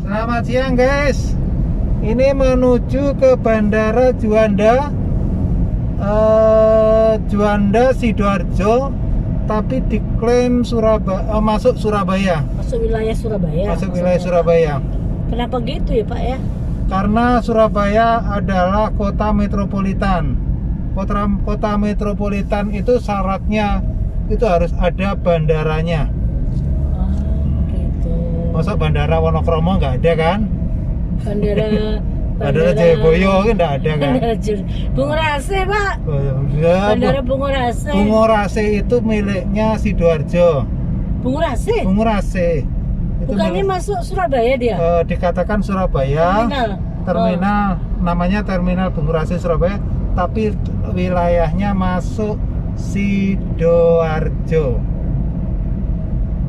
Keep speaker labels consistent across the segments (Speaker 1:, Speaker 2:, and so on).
Speaker 1: Selamat siang guys. Ini menuju ke Bandara Juanda, Juanda Sidoarjo, tapi diklaim masuk Surabaya.
Speaker 2: Masuk wilayah Surabaya.
Speaker 1: Masuk wilayah Surabaya.
Speaker 2: Kenapa gitu ya Pak ya?
Speaker 1: Karena Surabaya adalah kota metropolitan. Kota metropolitan itu syaratnya itu harus ada bandaranya.
Speaker 2: Oh, gitu.
Speaker 1: Masa bandara Wonokromo nggak ada kan?
Speaker 2: Bandara
Speaker 1: Jayabaya kan nggak ada kan?
Speaker 2: Bungurase Pak.
Speaker 1: Ya,
Speaker 2: Bandara Bungurase.
Speaker 1: Bungurase itu miliknya Sidoarjo.
Speaker 2: Bungurase?
Speaker 1: Bungurase. Itu
Speaker 2: Bukannya masuk Surabaya dia?
Speaker 1: Dikatakan Surabaya. Terminal namanya Terminal Bungurase Surabaya, tapi wilayahnya masuk Sidoarjo.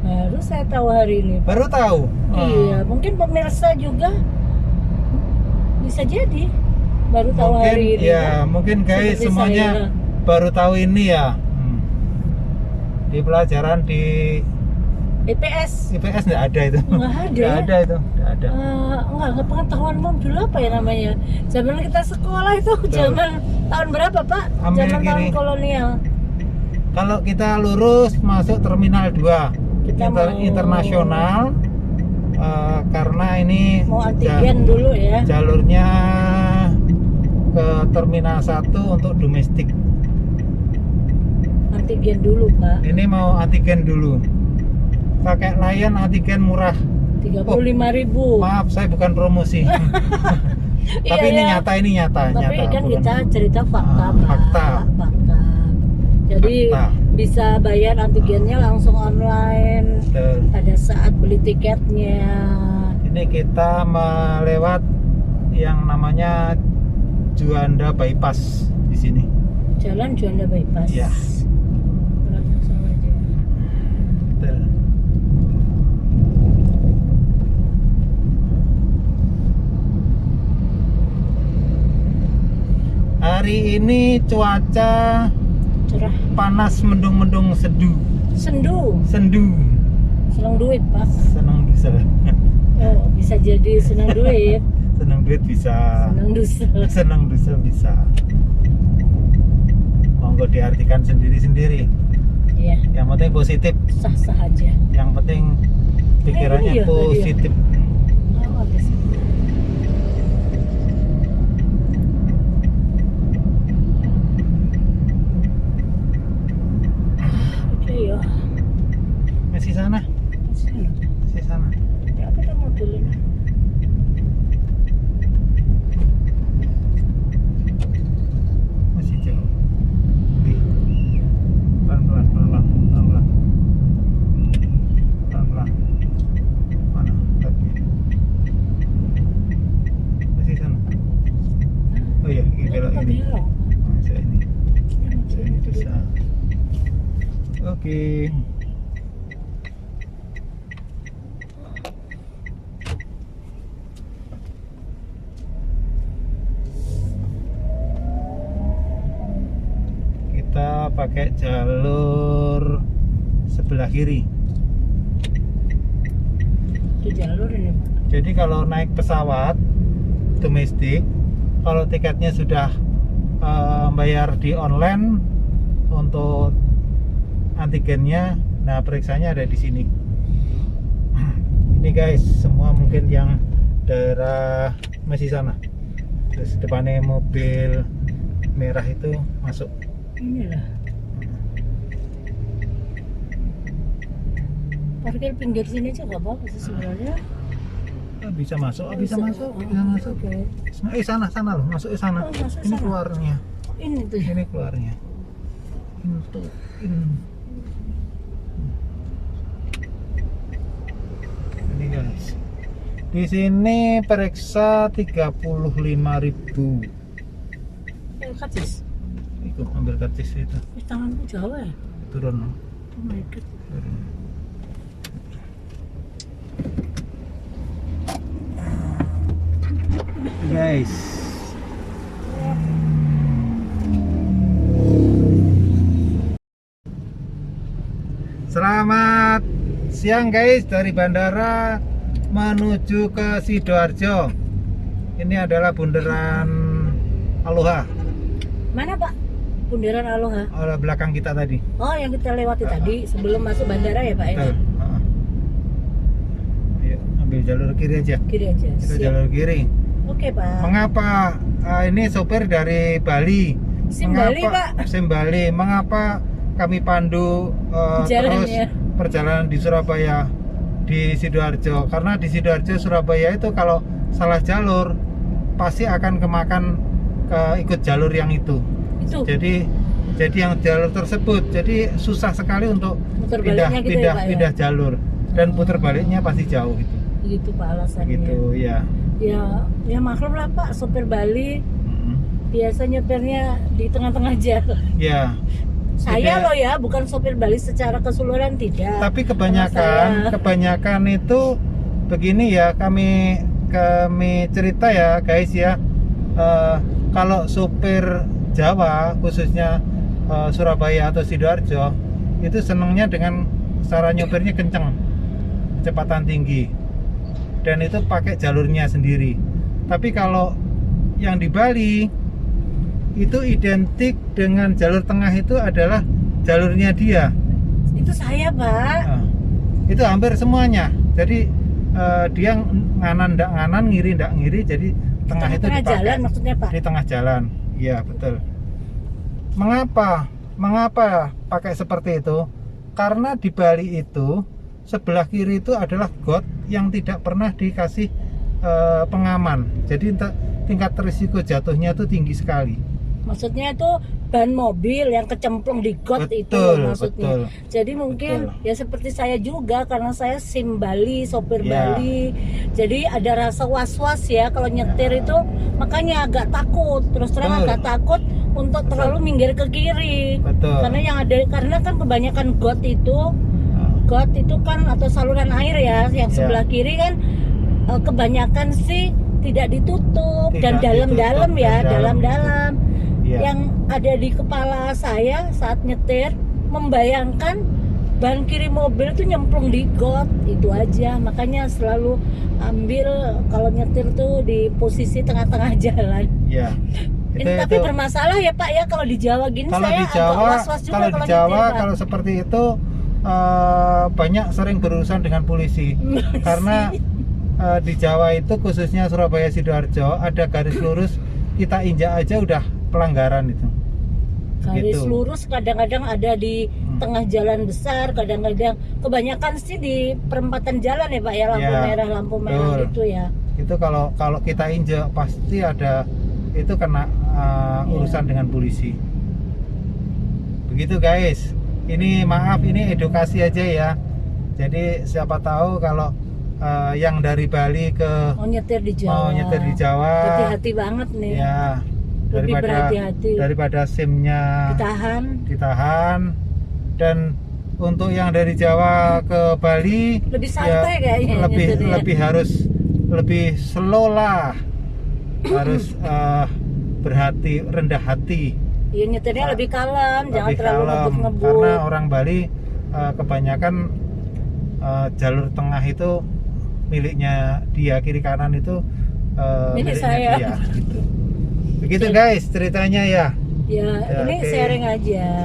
Speaker 2: Baru saya tahu hari ini.
Speaker 1: Baru tahu?
Speaker 2: Iya, mungkin pemirsa juga bisa jadi baru tahu
Speaker 1: Mungkin
Speaker 2: hari ini.
Speaker 1: ya,
Speaker 2: kan?
Speaker 1: mungkin guys
Speaker 2: Seperti
Speaker 1: semuanya
Speaker 2: saya.
Speaker 1: baru tahu ini ya. Di pelajaran di
Speaker 2: IPS.
Speaker 1: IPS nggak ada itu.
Speaker 2: Nggak ada.
Speaker 1: Nggak ada itu, nggak ada.
Speaker 2: Enggak pengetahuan umum dulu apa ya namanya? Zaman kita sekolah itu zaman tahun berapa Pak?
Speaker 1: Ambil
Speaker 2: Zaman tahun
Speaker 1: kiri.
Speaker 2: kolonial.
Speaker 1: Kalau kita lurus masuk Terminal 2
Speaker 2: Kita mau
Speaker 1: internasional, karena ini
Speaker 2: mau antigen dulu ya.
Speaker 1: jalurnya ke Terminal 1 untuk domestik.
Speaker 2: Antigen dulu Pak.
Speaker 1: Ini mau antigen dulu. Pakai Lion antigen murah.
Speaker 2: 35.000.
Speaker 1: Maaf, saya bukan promosi. Tapi ini
Speaker 2: Iya.
Speaker 1: nyata, ini nyata.
Speaker 2: Tapi
Speaker 1: nyata,
Speaker 2: kan
Speaker 1: bukan.
Speaker 2: kita cerita fakta Pak.
Speaker 1: Fakta.
Speaker 2: Fakta. Jadi
Speaker 1: Fakta.
Speaker 2: bisa bayar antigennya langsung online
Speaker 1: Betul.
Speaker 2: pada saat beli tiketnya.
Speaker 1: Ini kita melewat yang namanya Juanda Bypass di sini.
Speaker 2: Jalan Juanda Bypass.
Speaker 1: Iya.
Speaker 2: Langsung aja.
Speaker 1: Betul. Hari ini cuaca
Speaker 2: Cerah.
Speaker 1: panas, mendung-mendung, sendu.
Speaker 2: Sendu. Senang duit Pak.
Speaker 1: Senang bisa.
Speaker 2: Oh, bisa jadi senang duit.
Speaker 1: Senang duit bisa.
Speaker 2: Senang dusa.
Speaker 1: Senang dusa bisa. Monggo diartikan sendiri-sendiri.
Speaker 2: Iya,
Speaker 1: Yang penting positif.
Speaker 2: sah-sah aja.
Speaker 1: Yang penting pikirannya
Speaker 2: Iya, iya.
Speaker 1: positif.
Speaker 2: Oh, habis. Oke ya.
Speaker 1: Masih sana. Masih sana.
Speaker 2: Ya, kita mobil ini.
Speaker 1: Masih jauh. Pelan-pelan, pelan-pelan, pelan-pelan. Pelan-pelan. Mana? Tadi. Masih sana. Oh iya, ini belok
Speaker 2: Kita
Speaker 1: ini.
Speaker 2: belok.
Speaker 1: Saya ini. Saya ini bisa. Oke. Kita pakai jalur sebelah kiri.
Speaker 2: Itu jalur ini Pak.
Speaker 1: Jadi kalau naik pesawat domestik, kalau tiketnya sudah bayar di online untuk antigennya, nah periksanya ada di sini. Ini guys, semua mungkin yang daerah masih sana. Terus depannya mobil merah itu masuk.
Speaker 2: Inilah. Parkir pinggir sini aja nggak apa-apa sih sebenarnya.
Speaker 1: Bisa masuk, bisa masuk, bisa masuk.
Speaker 2: Oke.
Speaker 1: Sana loh, masuk ke sana.
Speaker 2: Oh, masuk
Speaker 1: Ini
Speaker 2: sana.
Speaker 1: keluarnya.
Speaker 2: Ini tuh.
Speaker 1: Ini keluarnya. Ini guys. Di sini periksa 35.000.
Speaker 2: Kacis.
Speaker 1: Ikut ambil karcis itu.
Speaker 2: Tanganku jauh ya.
Speaker 1: Turun.
Speaker 2: Oh my god.
Speaker 1: Turun. Guys. Selamat siang guys dari Bandara menuju ke Sidoarjo. Ini adalah bundaran Aloha.
Speaker 2: Mana Pak? Bundaran Aloha.
Speaker 1: Belakang kita tadi.
Speaker 2: Oh, yang kita lewati tadi sebelum masuk bandara ya Pak?
Speaker 1: Betul. Ayo, ambil jalur kiri aja.
Speaker 2: Kiri aja.
Speaker 1: Kita
Speaker 2: Siap.
Speaker 1: jalur kiri.
Speaker 2: Oke Pak.
Speaker 1: Mengapa ini sopir dari Bali?
Speaker 2: SIM Bali, Pak.
Speaker 1: SIM Bali. Mengapa kami pandu
Speaker 2: Jalan,
Speaker 1: terus
Speaker 2: ya.
Speaker 1: perjalanan di Surabaya, di Sidoarjo? Karena di Sidoarjo Surabaya itu kalau salah jalur pasti akan kemakan ikut jalur yang itu. Jadi yang jalur tersebut. Jadi susah sekali untuk
Speaker 2: Putar baliknya gitu ya, Pak, ya?
Speaker 1: pindah jalur dan putar baliknya pasti jauh gitu.
Speaker 2: Gitu Pak alasannya.
Speaker 1: Gitu ya.
Speaker 2: Ya maklum lah Pak, sopir Bali biasa nyetirnya di tengah-tengah jalan.
Speaker 1: Ya.
Speaker 2: Saya loh ya, bukan sopir Bali secara keseluruhan tidak.
Speaker 1: Tapi kebanyakan itu begini ya, kami cerita ya guys ya. Kalau sopir Jawa khususnya Surabaya atau Sidoarjo itu senangnya dengan cara nyopirnya kenceng, kecepatan tinggi, dan itu pakai jalurnya sendiri. Tapi kalau yang di Bali itu identik dengan jalur tengah itu adalah jalurnya dia.
Speaker 2: Itu saya Pak.
Speaker 1: Itu hampir semuanya. Jadi dia nganan ndak nganan, ngiri ndak ngiri, jadi tengah itu dipakai.
Speaker 2: Jalan maksudnya Pak?
Speaker 1: Di tengah jalan. Iya betul. Mengapa pakai seperti itu? Karena di Bali itu sebelah kiri itu adalah got yang tidak pernah dikasih pengaman. Jadi tingkat risiko jatuhnya itu tinggi sekali.
Speaker 2: Maksudnya itu ban mobil yang kecemplung di got itu maksudnya. Jadi mungkin ya seperti saya juga, karena saya SIM Bali, sopir Bali. Jadi ada rasa was-was ya kalau nyetir itu, makanya agak takut. Terus terang agak takut untuk terlalu minggir ke kiri. Karena kan kebanyakan got itu kan atau saluran air ya, yang sebelah kiri kan kebanyakan sih tidak ditutup dan dalam-dalam ya, dalam-dalam. Yang ada di kepala saya saat nyetir membayangkan ban kiri mobil itu nyemplung di got, itu aja. Makanya selalu ambil kalau nyetir tuh di posisi tengah-tengah jalan.
Speaker 1: Iya.
Speaker 2: Tapi bermasalah ya Pak ya kalau di Jawa gini,
Speaker 1: kalau
Speaker 2: saya
Speaker 1: di Jawa,
Speaker 2: agak was-was juga
Speaker 1: kalau di Jawa nyetir, kalau seperti itu banyak sering berurusan dengan polisi. Karena di Jawa itu khususnya Surabaya Sidoarjo ada garis lurus, kita injak aja udah pelanggaran itu.
Speaker 2: Garis lurus kadang-kadang ada di tengah jalan besar, kadang-kadang kebanyakan sih di perempatan jalan ya Pak ya, lampu merah gitu ya. Itu
Speaker 1: kalau kita injak pasti ada, itu kena urusan dengan polisi. Begitu guys. Ini maaf, ini edukasi aja ya. Jadi siapa tahu kalau yang dari Bali mau nyetir di Jawa,
Speaker 2: hati-hati banget nih
Speaker 1: ya,
Speaker 2: lebih berhati-hati
Speaker 1: daripada SIM-nya ditahan. Dan untuk yang dari Jawa ke Bali
Speaker 2: lebih santai ya, kayaknya
Speaker 1: lebih slow lah, harus rendah hati.
Speaker 2: Iya, nyetirnya lebih kalem, jangan terlalu ngebut-ngebut.
Speaker 1: Karena orang Bali kebanyakan jalur tengah itu miliknya dia, kiri kanan itu
Speaker 2: milik saya.
Speaker 1: Dia, gitu. Begitu guys ceritanya ya.
Speaker 2: Ya, ini sharing aja.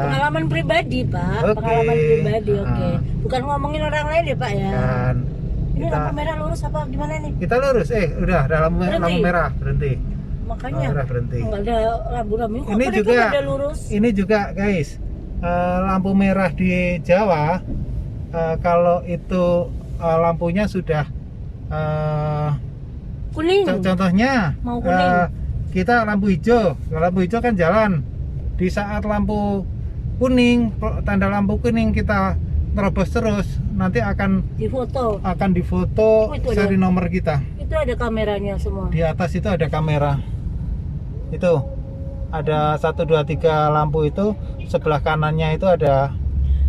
Speaker 2: Pengalaman pribadi Pak, pengalaman pribadi. Bukan ngomongin orang lain ya Pak ya. Ini lampu merah lurus apa gimana nih?
Speaker 1: Kita lurus, udah ada lampu merah, berhenti.
Speaker 2: Makanya
Speaker 1: berhenti.
Speaker 2: Nggak ada rambu-rambu.
Speaker 1: Ini juga guys, lampu merah di Jawa kalau itu lampunya sudah
Speaker 2: kuning.
Speaker 1: Contohnya
Speaker 2: mau kuning.
Speaker 1: Kita lampu hijau kan jalan. Di saat lampu kuning, tanda lampu kuning kita terobos terus, nanti akan difoto seri nomor kita.
Speaker 2: Itu ada kameranya semua.
Speaker 1: Di atas itu ada kamera. Itu ada 1, 2, 3 lampu itu, sebelah kanannya itu ada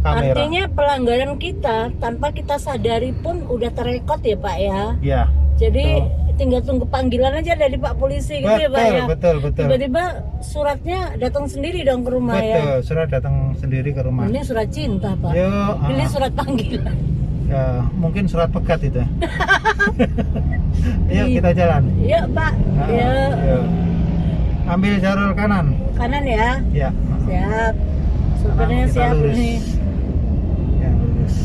Speaker 1: kamera.
Speaker 2: Artinya pelanggaran kita tanpa kita sadari pun udah terekod ya Pak ya.
Speaker 1: Iya.
Speaker 2: Jadi tinggal tunggu panggilan aja dari Pak polisi gitu ya Pak ya.
Speaker 1: Betul.
Speaker 2: Tiba-tiba suratnya datang sendiri dong ke rumah ya.
Speaker 1: Betul, surat datang sendiri ke rumah.
Speaker 2: Ini surat cinta Pak. Ini surat panggilan.
Speaker 1: Ya, mungkin surat pegat itu. Yuk kita jalan.
Speaker 2: Iya Pak. Ya.
Speaker 1: Yuk. Ambil jalur kanan.
Speaker 2: Kanan ya.
Speaker 1: Ya.
Speaker 2: Siap. Supirnya
Speaker 1: Kita
Speaker 2: siap
Speaker 1: lurus.
Speaker 2: nih.
Speaker 1: Ya, lurus.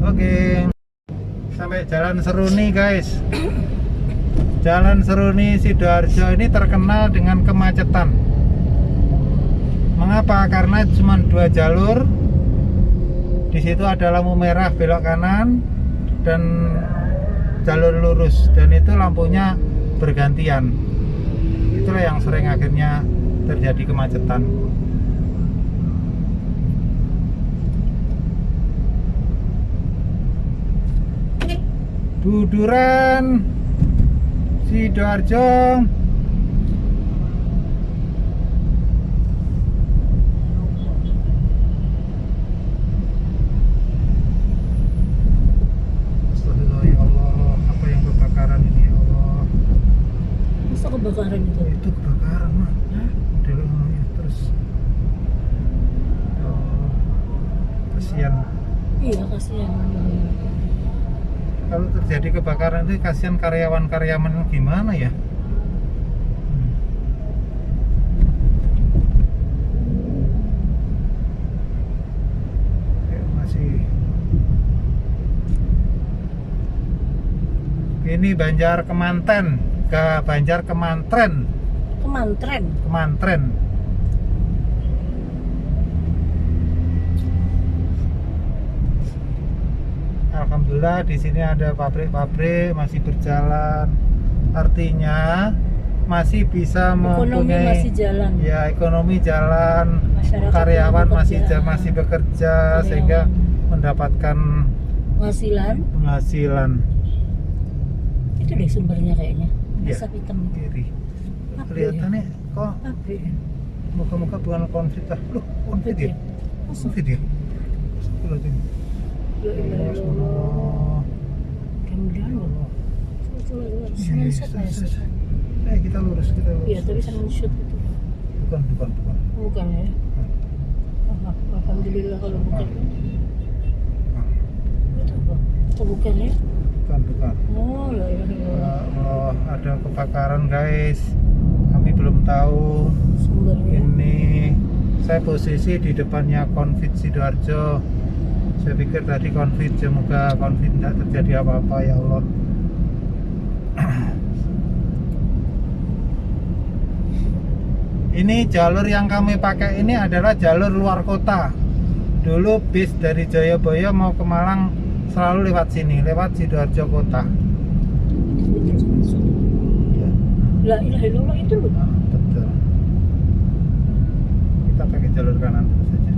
Speaker 1: Oke. Sampai Jalan Seruni guys. Jalan Seruni Sidoarjo ini terkenal dengan kemacetan. Mengapa? Karena cuma 2 jalur. Di situ ada lampu merah belok kanan dan jalur lurus, dan itu lampunya bergantian. Itulah yang sering akhirnya terjadi kemacetan. Buduran Sidoarjo. Astagfirullah ya Allah, apa yang kebakaran ini ya Allah?
Speaker 2: Masa kebakaran itu?
Speaker 1: Itu kebakaran mah. Dulu ya, terus. Ya Allah, kasihan.
Speaker 2: Iya kasihan.
Speaker 1: Kalau terjadi kebakaran itu kasihan karyawan-karyawan gimana ya? Ya, masih. Ini Banjar Kemanten ke Banjar Kemantren.
Speaker 2: Kemantren.
Speaker 1: Kemantren. Alhamdulillah di sini ada pabrik-pabrik masih berjalan. Artinya masih bisa
Speaker 2: Ekonomi
Speaker 1: mempunyai
Speaker 2: masih jalan.
Speaker 1: ya, ekonomi jalan,
Speaker 2: Masyarakat
Speaker 1: karyawan
Speaker 2: yang
Speaker 1: masih
Speaker 2: bekerja.
Speaker 1: masih bekerja
Speaker 2: Karyawan.
Speaker 1: sehingga mendapatkan
Speaker 2: Penghasilan.
Speaker 1: penghasilan.
Speaker 2: Itu deh sumbernya kayaknya.
Speaker 1: Ya,
Speaker 2: Asap hitam.
Speaker 1: kiri.
Speaker 2: Pabrik
Speaker 1: Kelihatannya kok
Speaker 2: Pabrik.
Speaker 1: muka-muka bukan konflik ah. Loh, konflik ya?
Speaker 2: Masa?
Speaker 1: Konflik ya? Astagfirullahaladzim.
Speaker 2: Ya ilah ya Allah. Mudah-mudahan loh. Sunset ya.
Speaker 1: Kita lurus, kita lurus.
Speaker 2: Iya tapi sunset itu.
Speaker 1: Bukan.
Speaker 2: Bukan ya. Alhamdulillah kalau bukan. Itu apa? Oh, bukan ya?
Speaker 1: Bukan.
Speaker 2: Oh, la ilaha illallah.
Speaker 1: Allah, ada kebakaran guys. Kami belum tahu.
Speaker 2: Sumbernya.
Speaker 1: Ini saya posisi di depannya Konfit Sidoarjo. Saya pikir tadi Konfit, semoga Konfit tidak terjadi apa-apa ya Allah. Ini jalur yang kami pakai ini adalah jalur luar kota. Dulu bis dari Jayabaya mau ke Malang selalu lewat sini, lewat Sidoarjo kota.
Speaker 2: La ilaha illallah itu loh.
Speaker 1: Nah, betul. Kita pakai jalur kanan terus saja.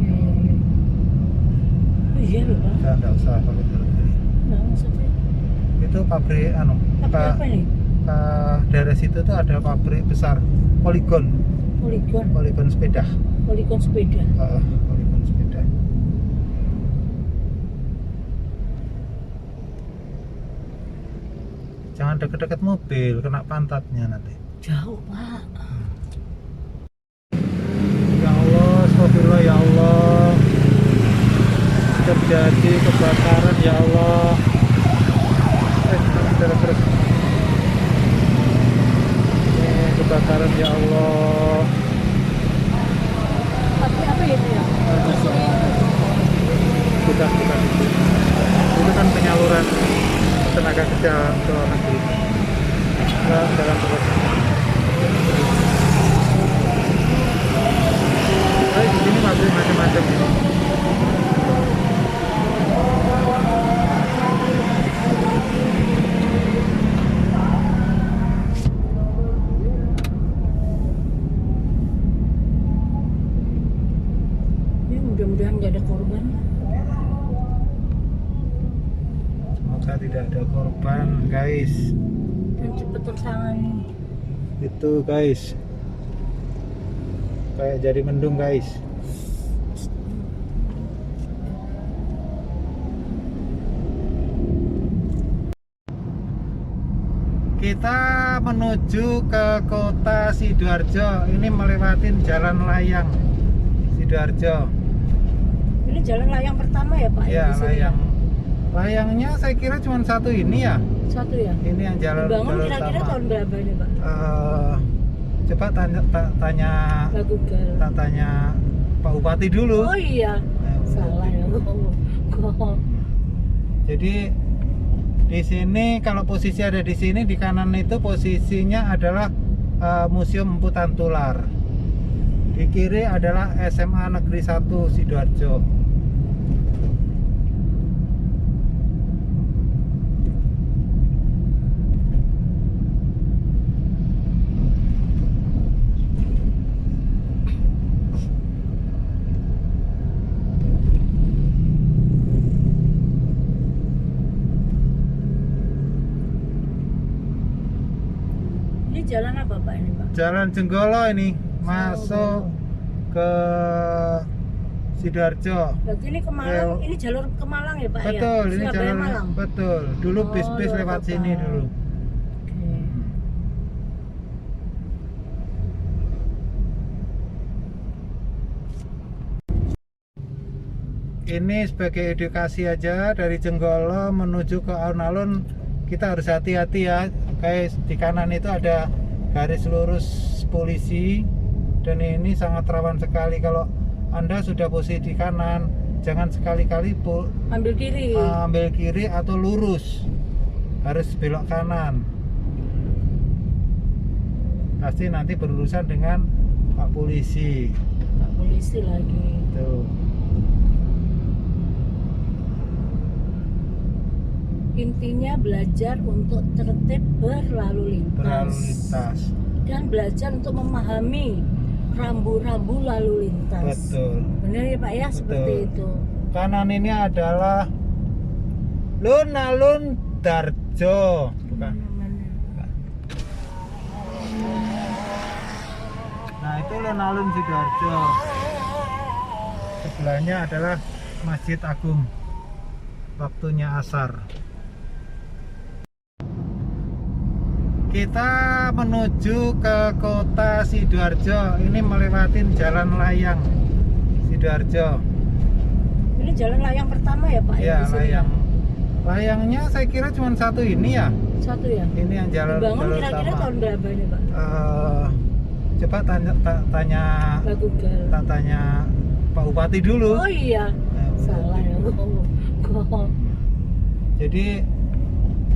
Speaker 2: Iya loh Pak.
Speaker 1: Kita nggak usah pakai jalur kiri.
Speaker 2: Nah maksudnya
Speaker 1: Itu pabrik
Speaker 2: apa nih?
Speaker 1: daerah situ tuh ada pabrik besar, Polygon sepeda.
Speaker 2: Polygon sepeda.
Speaker 1: Polygon sepeda. Jangan deket-deket mobil, kena pantatnya nanti.
Speaker 2: Jauh Pak.
Speaker 1: Ya Allah, astagfirullah ya Allah. Terjadi kebakaran ya Allah. Terus. Kebakaran ya Allah.
Speaker 2: Tapi apa itu ya?
Speaker 1: Bukan itu. Itu kan penyaluran tenaga kerja ke luar negeri. Jalan terus. Di sini masih macam-macam ini.
Speaker 2: Ya mudah-mudahan nggak ada korban.
Speaker 1: Semoga tidak ada korban, guys.
Speaker 2: Dan cepet tersangani.
Speaker 1: Itu guys. Kayak jadi mendung guys. Kita menuju ke kota Sidoarjo. Ini melewatin jalan layang Sidoarjo.
Speaker 2: Ini jalan layang pertama ya Pak?
Speaker 1: Ya,
Speaker 2: di sini?
Speaker 1: layangnya saya kira cuma satu ini ya.
Speaker 2: Satu ya?
Speaker 1: Ini yang jalur
Speaker 2: Dibangun
Speaker 1: jalur
Speaker 2: kira-kira
Speaker 1: utama.
Speaker 2: tahun berapa ini Pak?
Speaker 1: Coba tanya
Speaker 2: Google.
Speaker 1: tanya Pak Bupati dulu.
Speaker 2: Oh iya, salah ya.
Speaker 1: Jadi di sini kalau posisi ada di sini, di kanan itu posisinya adalah Museum Empu Tantular. Di kiri adalah SMA Negeri 1 Sidoarjo.
Speaker 2: Ini jalan apa Pak ini Pak?
Speaker 1: Jalan Jenggolo ini masuk ke Sidoarjo.
Speaker 2: Berarti ini ke Malang, ini jalur ke Malang ya Pak?
Speaker 1: Betul,
Speaker 2: ya?
Speaker 1: ini
Speaker 2: Surabaya
Speaker 1: jalur
Speaker 2: Malang.
Speaker 1: betul. Dulu
Speaker 2: Oh,
Speaker 1: bis-bis
Speaker 2: luar
Speaker 1: lewat
Speaker 2: kota.
Speaker 1: sini dulu.
Speaker 2: Oke.
Speaker 1: Ini sebagai edukasi aja, dari Jenggolo menuju ke alun-alun kita harus hati-hati ya. Kayak di kanan itu ada garis lurus polisi, dan ini sangat rawan sekali. Kalau Anda sudah posisi di kanan, jangan sekali-kali
Speaker 2: Ambil kiri.
Speaker 1: ambil kiri atau lurus, harus belok kanan. Pasti nanti berurusan dengan Pak Polisi.
Speaker 2: Pak polisi lagi.
Speaker 1: Tuh.
Speaker 2: Intinya belajar untuk tertib berlalu lintas. Dan belajar untuk memahami rambu-rambu lalu lintas.
Speaker 1: Betul.
Speaker 2: Benar ya Pak ya, seperti itu.
Speaker 1: Kanan ini adalah Alun-alun Darjo, bukan? Nah, itu alun-alun Sidoarjo. Sebelahnya adalah Masjid Agung. Waktunya asar. Kita menuju ke kota Sidoarjo. Ini melewatin jalan layang Sidoarjo.
Speaker 2: Ini jalan layang pertama ya Pak?
Speaker 1: Ya,
Speaker 2: di sini?
Speaker 1: layangnya saya kira cuma satu ini ya.
Speaker 2: Satu ya?
Speaker 1: Ini yang jalur
Speaker 2: Dibangun
Speaker 1: jalur
Speaker 2: kira-kira
Speaker 1: utama.
Speaker 2: tahun berapa ini Pak?
Speaker 1: Coba tanya
Speaker 2: Google.
Speaker 1: tanya Pak Bupati dulu.
Speaker 2: Oh iya, salah ya.
Speaker 1: Jadi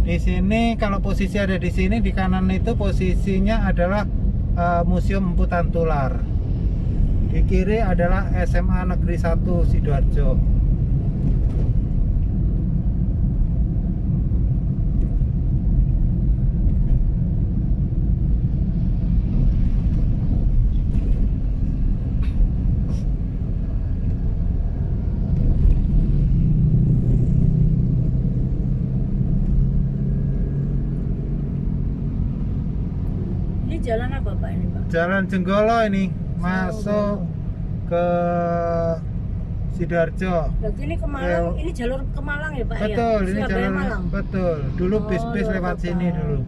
Speaker 1: di sini kalau posisi ada di sini, di kanan itu posisinya adalah Museum Empu Tantular. Di kiri adalah SMA Negeri 1 Sidoarjo.
Speaker 2: Ini jalan apa Pak ini Pak?
Speaker 1: Jalan Jenggolo ini masuk ke Sidoarjo.
Speaker 2: Berarti ini ke Malang, ini jalur ke Malang ya Pak?
Speaker 1: Betul,
Speaker 2: ya?
Speaker 1: ini
Speaker 2: Surabaya
Speaker 1: jalur
Speaker 2: Malang.
Speaker 1: betul. Dulu
Speaker 2: Oh,
Speaker 1: bis-bis
Speaker 2: luar
Speaker 1: lewat
Speaker 2: kota.
Speaker 1: sini dulu.